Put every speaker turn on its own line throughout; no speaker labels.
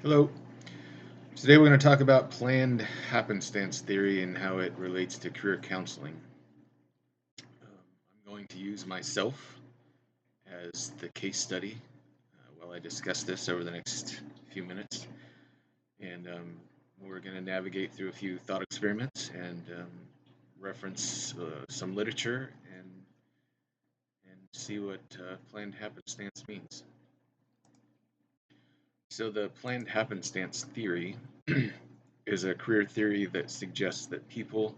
Hello. Today we're going to talk about planned happenstance theory and how it relates to career counseling. I'm going to use myself as the case study while I discuss this over the next few minutes. And we're going to navigate through a few thought experiments and reference some literature and see what planned happenstance means. So, the planned happenstance theory is a career theory that suggests that people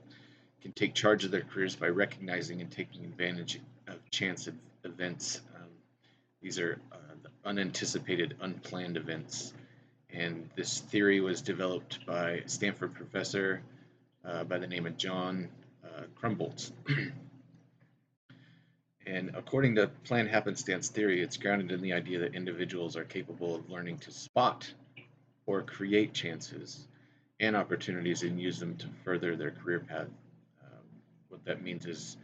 can take charge of their careers by recognizing and taking advantage of chance events. These are the unanticipated, unplanned events. And this theory was developed by a Stanford professor by the name of John Crumboltz. And according to planned happenstance theory, it's grounded in the idea that individuals are capable of learning to spot or create chances and opportunities and use them to further their career path. What that means is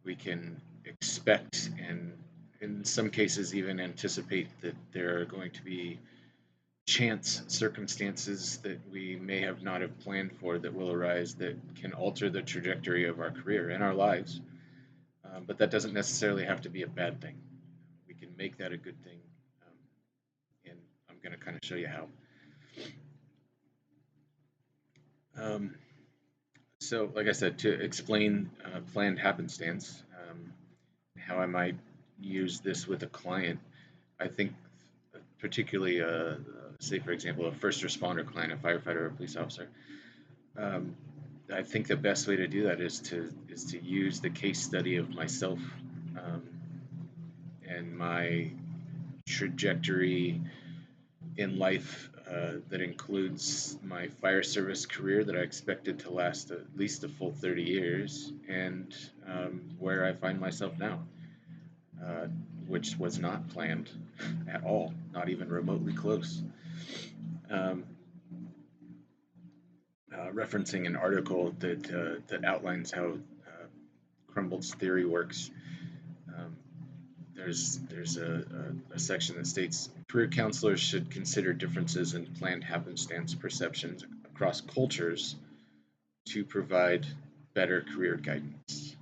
we can expect and in some cases even anticipate that there are going to be chance circumstances that we may have not have planned for that will arise that can alter the trajectory of our career and our lives. But that doesn't necessarily have to be a bad thing. We can make that a good thing. Um, and I'm going to kind of show you how. Um, so, like I said, to explain planned happenstance, how I might use this with a client, I think, particularly, say, for example, a first responder client, a firefighter or a police officer. Um, I think the best way to do that is to use the case study of myself um, and my trajectory in life that includes my fire service career that I expected to last at least a full 30 years, and where I find myself now, uh, which was not planned at all, not even remotely close. Um, Referencing an article that outlines how Crumbold's theory works. Um, there's a section that states career counselors should consider differences in planned happenstance perceptions across cultures to provide better career guidance.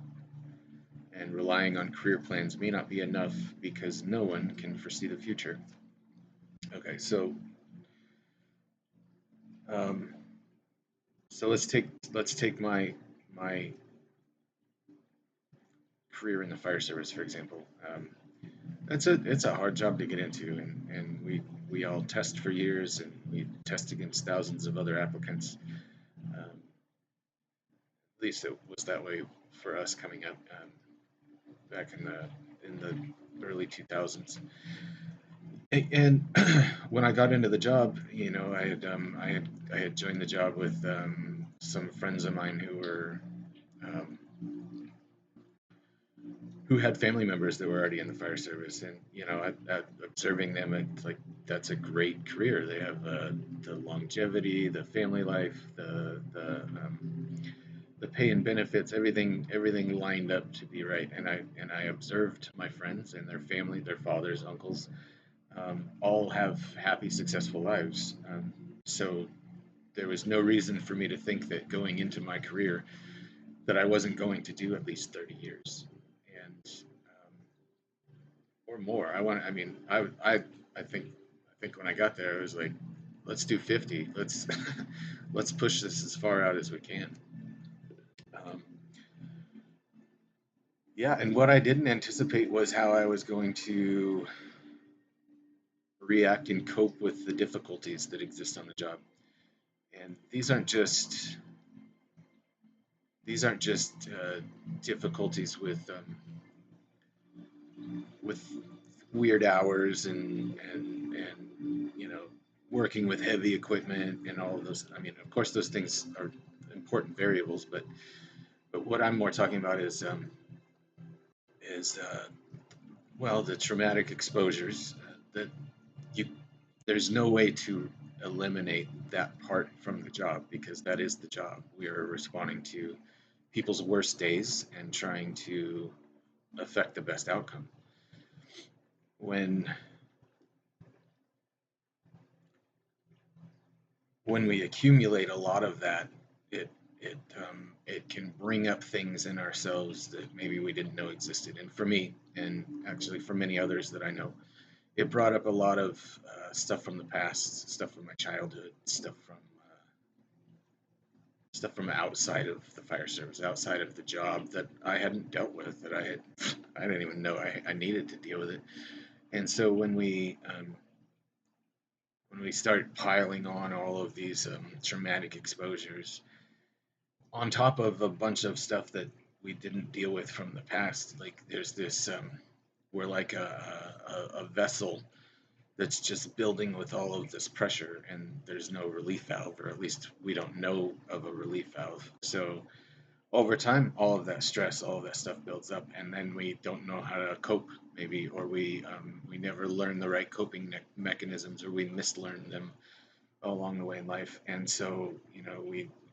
And relying on career plans may not be enough because no one can foresee the future. Okay, um, so let's take my career in the fire service for example. It's a hard job to get into, and we all test for years, and we test against thousands of other applicants. At least it was that way for us coming up back in the early 2000s. And when I got into the job, I had joined the job with some friends of mine um, who had family members that were already in the fire service, and observing them, it's like that's a great career. They have the longevity, the family life, the pay and benefits, everything lined up to be right. And I observed my friends and their family, their fathers, uncles, all have happy, successful lives. So there was no reason for me to think that going into my career that I wasn't going to do at least 30 years. And or more. I mean, I think when I got there, I was like, let's do 50. Let's let's push this as far out as we can. Um, yeah, and what I didn't anticipate was how I was going to react and cope with the difficulties that exist on the job. And these aren't just difficulties with weird hours and working with heavy equipment and all of those. I mean, of course, those things are important variables, but what I'm more talking about is well, the traumatic exposures that you there's no way to eliminate that part from the job because that is the job. We are responding to people's worst days and trying to affect the best outcome. When when we accumulate a lot of that, it can bring up things in ourselves that maybe we didn't know existed. And for me, and actually for many others that I know, it brought up a lot of stuff from the past, stuff from my childhood, stuff from outside of the fire service, outside of the job that I hadn't dealt with, that I didn't even know I needed to deal with it. And so when we start piling on all of these traumatic exposures on top of a bunch of stuff that we didn't deal with from the past, like there's this, we're like a vessel that's just building with all of this pressure, and there's no relief valve, or at least we don't know of a relief valve. So over time, all of that stress, all of that stuff builds up, and then we don't know how to cope, maybe, or we never learn the right coping mechanisms, or we mislearn them along the way in life, and so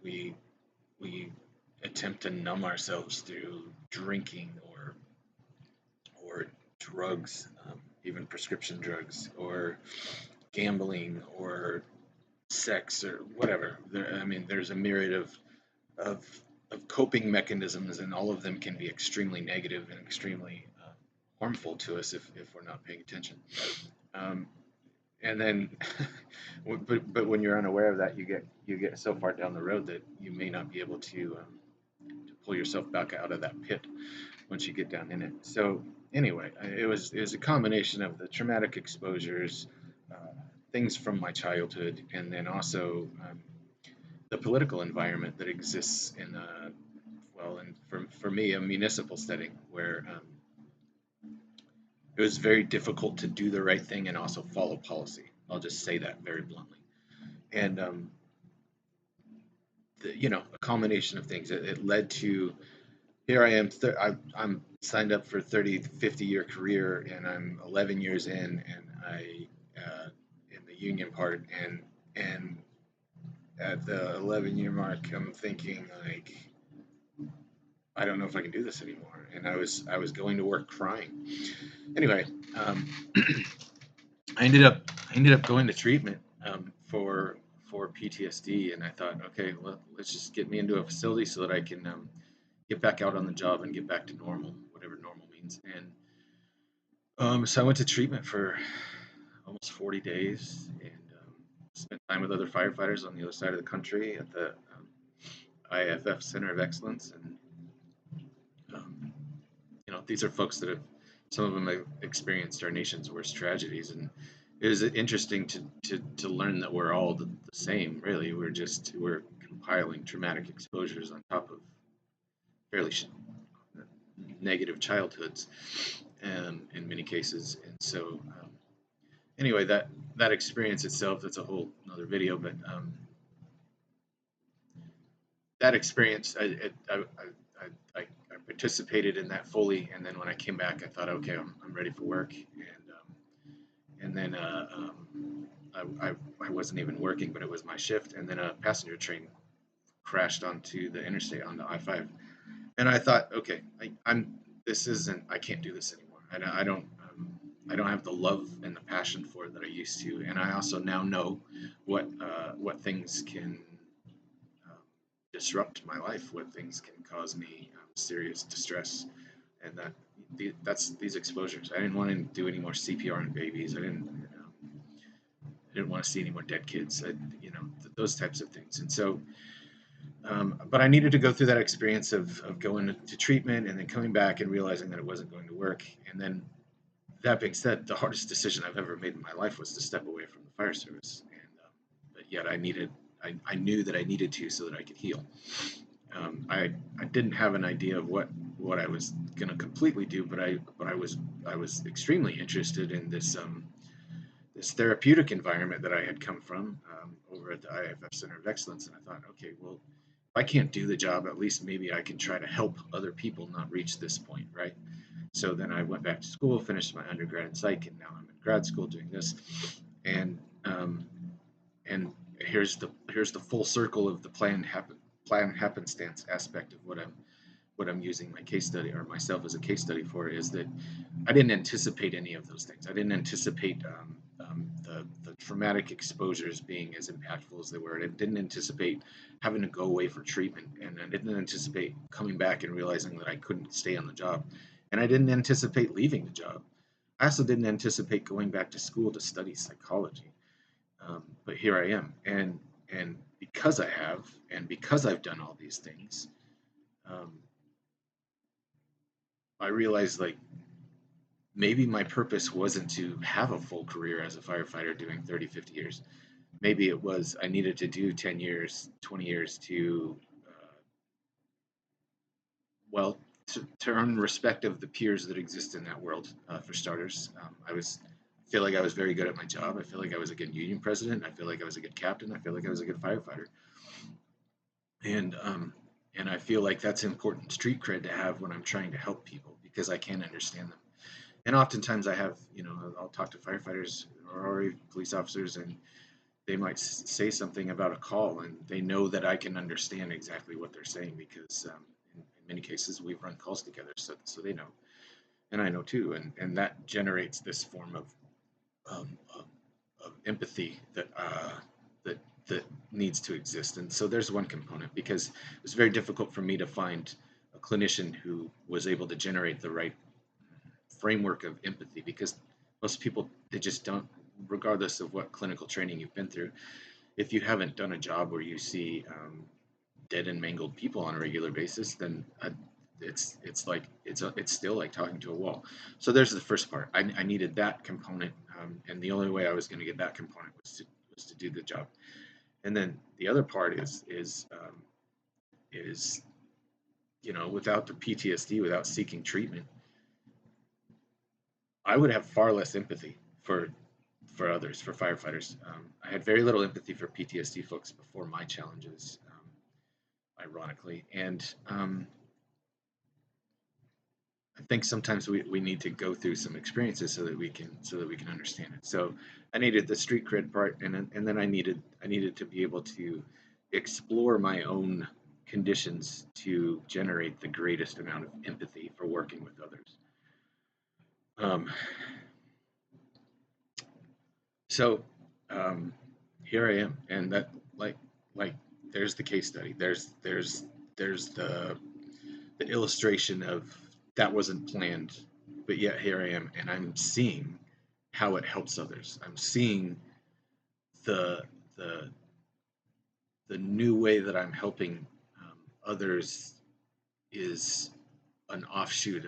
we attempt to numb ourselves through drinking or drugs, even prescription drugs, or gambling, or sex, or whatever. I mean, there's a myriad of coping mechanisms, and all of them can be extremely negative and extremely harmful to us if we're not paying attention. Um, and then, but when you're unaware of that, you get so far down the road that you may not be able to pull yourself back out of that pit once you get down in it. So anyway, it was a combination of the traumatic exposures, uh, things from my childhood, and then also the political environment that exists in well, and for me, a municipal setting where it was very difficult to do the right thing and also follow policy. I'll just say that very bluntly. And a combination of things. It led to, here I am. I'm signed up for 30, 50-year career, and I'm 11 years in, and I in the union part, and at the 11-year mark, I'm thinking, like, I don't know if I can do this anymore. And I was going to work crying. Anyway, I ended up going to treatment for PTSD, and I thought, okay, well, let's just get me into a facility so that I can get back out on the job and get back to normal, whatever normal means. And so I went to treatment for almost 40 days, and spent time with other firefighters on the other side of the country at the IFF Center of Excellence. And um, these are folks that have, some of them have experienced our nation's worst tragedies, and it is interesting to learn that we're all the same. Really, we're compiling traumatic exposures on top of fairly negative childhoods, in many cases. And so, anyway, that experience itself, that's a whole another video. But that experience, I participated in that fully, and then when I came back, I thought, okay, I'm ready for work, and then I wasn't even working, but it was my shift, and then a passenger train crashed onto the interstate on the I-5, and I thought, okay, I can't do this anymore. I don't have the love and the passion for it that I used to, and I also now know what things can disrupt my life, what things can cause me serious distress, and that's these exposures. I didn't want to do any more CPR on babies. I didn't want to see any more dead kids. Those types of things. And so, but I needed to go through that experience of going to treatment and then coming back and realizing that it wasn't going to work. And then, that being said, the hardest decision I've ever made in my life was to step away from the fire service. And but yet I knew that I needed to so that I could heal. I didn't have an idea of what I was going to completely do, but I was extremely interested in this therapeutic environment that I had come from over at the IFF Center of Excellence, and I thought, okay, well, if I can't do the job, at least maybe I can try to help other people not reach this point, right? So then I went back to school, finished my undergrad in psych, and now I'm in grad school doing this, and and here's the full circle of the planned happenstance aspect of what I'm using my case study, or myself as a case study for, is that I didn't anticipate any of those things. I didn't anticipate the traumatic exposures being as impactful as they were. I didn't anticipate having to go away for treatment, and I didn't anticipate coming back and realizing that I couldn't stay on the job, and I didn't anticipate leaving the job. I also didn't anticipate going back to school to study psychology, but here I am, and because I have, and because I've done all these things, um, I realized like maybe my purpose wasn't to have a full career as a firefighter doing 30, 50 years. Maybe it was I needed to do 10 years, 20 years to, well, to earn respect of the peers that exist in that world, for starters. I feel like I was very good at my job. I feel like I was a good union president. I feel like I was a good captain. I feel like I was a good firefighter. And I feel like that's important street cred to have when I'm trying to help people because I can understand them. And oftentimes I have, I'll talk to firefighters or police officers, and they might say something about a call, and they know that I can understand exactly what they're saying because in many cases we've run calls together, so they know, and I know too, and that generates this form um, of, of empathy that needs to exist. And so there's one component because it was very difficult for me to find a clinician who was able to generate the right framework of empathy because most people, they just don't, regardless of what clinical training you've been through, if you haven't done a job where you see dead and mangled people on a regular basis, then it's still like talking to a wall. So there's the first part. I needed that component, and the only way I was going to get that component was to do the job. And then the other part is without the PTSD, without seeking treatment, I would have far less empathy for others, for firefighters. I had very little empathy for PTSD folks before my challenges, ironically, and I think sometimes we need to go through some experiences so that we can understand it. So I needed the street cred part, and then I needed to be able to explore my own conditions to generate the greatest amount of empathy for working with others. Um, so here I am, and that like there's the case study. There's the illustration of that wasn't planned, but yet here I am, and I'm seeing how it helps others. I'm seeing the the the new way that I'm helping others is an offshoot,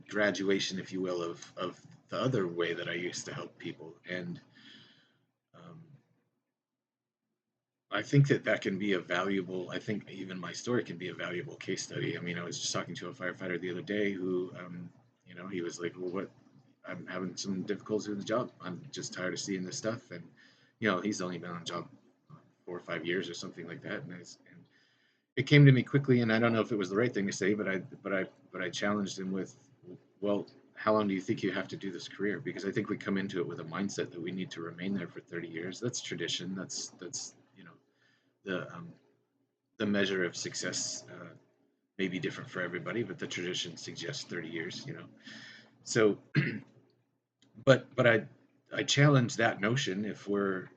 graduation, if you will, of the other way that I used to help people, and um, I think that can be a valuable. I think even my story can be a valuable case study. I mean, I was just talking to a firefighter the other day who, he was like, "Well, what? I'm having some difficulties with the job. I'm just tired of seeing this stuff." And he's only been on the job 4 or 5 years or something like that. And it came to me quickly, and I don't know if it was the right thing to say, but I challenged him with, "Well, how long do you think you have to do this career?" Because I think we come into it with a mindset that we need to remain there for 30 years. That's tradition. That's the the measure of success may be different for everybody, but the tradition suggests 30 years. So, but I challenge that notion if we're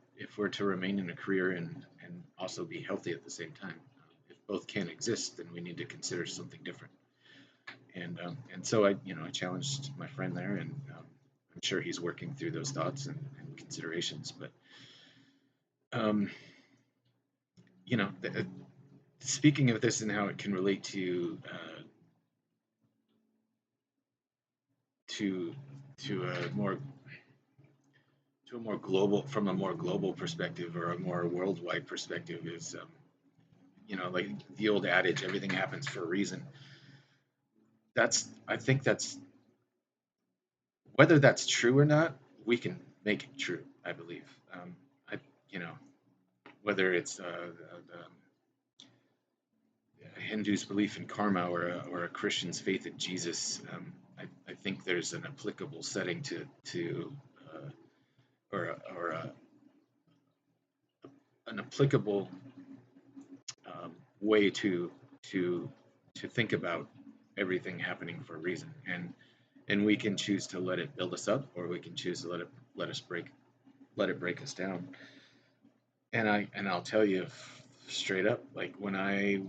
to remain in a career and also be healthy at the same time. If both can exist, then we need to consider something different. And so I challenged my friend there, and I'm sure he's working through those thoughts and considerations. But um, speaking of this and how it can relate to to a more global, from a more global perspective or a more worldwide perspective, is like the old adage, everything happens for a reason. I think that's, whether that's true or not, we can make it true, I believe. I you know Whether it's a Hindu's belief in karma or a Christian's faith in Jesus, I think there's an applicable setting to or an applicable way to to think about everything happening for a reason, and we can choose to let it build us up, or we can choose to let us break let it break us down. And I'll tell you straight up, like when I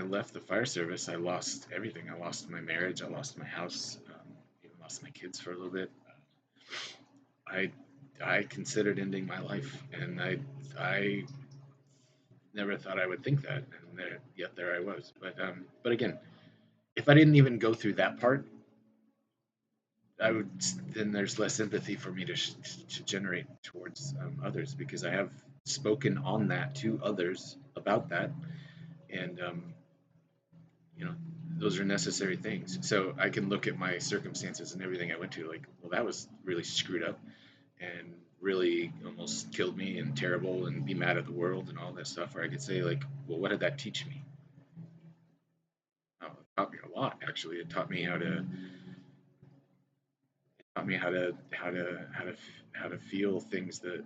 left the fire service, I lost everything. I lost my marriage. I lost my house. Even lost my kids for a little bit. I I considered ending my life, and I never thought I would think that, and yet there I was. But again, if I didn't even go through that part, I would then there's less empathy for me to generate towards others because I have spoken on that to others about that, and you know those are necessary things. So I can look at my circumstances and everything I went to, like, well, that was really screwed up and really almost killed me and terrible, and be mad at the world and all that stuff. Or I could say, like, well, what did that teach me? Oh, it taught me a lot, actually. It taught me how to feel things that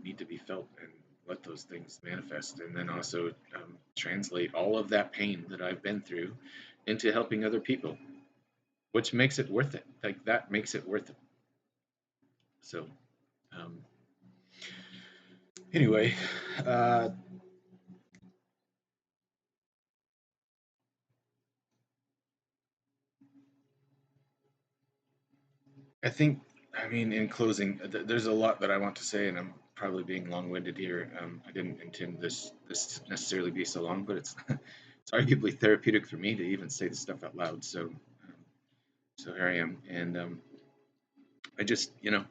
need to be felt, and let those things manifest, and then also translate all of that pain that I've been through into helping other people, which makes it worth it. Like, that makes it worth it. So um, anyway, uh, I think, I mean, in closing, there's a lot that I want to say, and I'm probably being long-winded here. I didn't intend this to necessarily be so long, but it's it's arguably therapeutic for me to even say this stuff out loud. So here I am, and I just,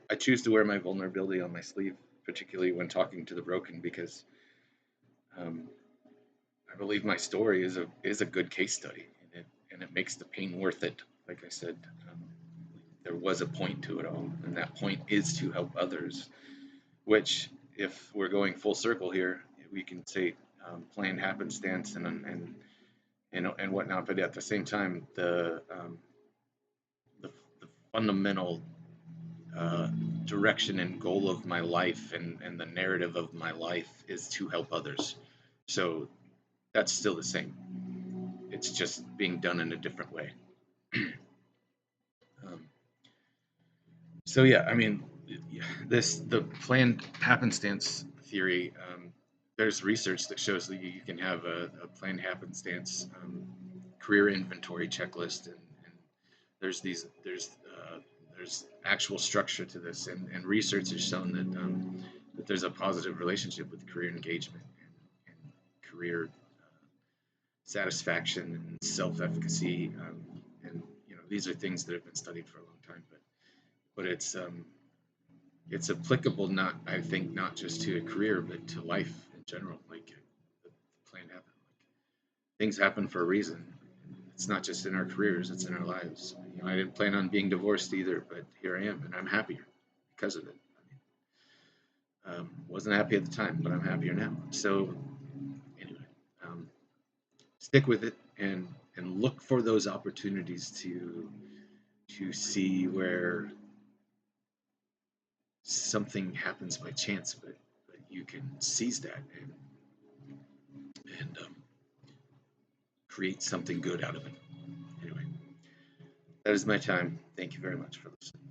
I choose to wear my vulnerability on my sleeve, particularly when talking to the broken, because um, I believe my story is a good case study, and it makes the pain worth it. Like I said, um, there was a point to it all, and that point is to help others. Which, if we're going full circle here, we can say planned happenstance and whatnot. But at the same time, the fundamental uh, direction and goal of my life, and the narrative of my life is to help others. So that's still the same. It's just being done in a different way. Um, so yeah, I mean, the planned happenstance theory. There's research that shows that you can have a planned happenstance career inventory checklist, and there's actual structure to this, and research has shown that there's a positive relationship with career engagement and career satisfaction and self-efficacy, and these are things that have been studied for a long time, but it's applicable, not, I think, not just to a career but to life in general. Like, the plan happen. Like, things happen for a reason. It's not just in our careers; it's in our lives. I didn't plan on being divorced either, but here I am, and I'm happier because of it. Wasn't happy at the time, but I'm happier now. So anyway, um, stick with it, and look for those opportunities to see where something happens by chance, but you can seize that, and create something good out of it. Anyway, that is my time. Thank you very much for listening.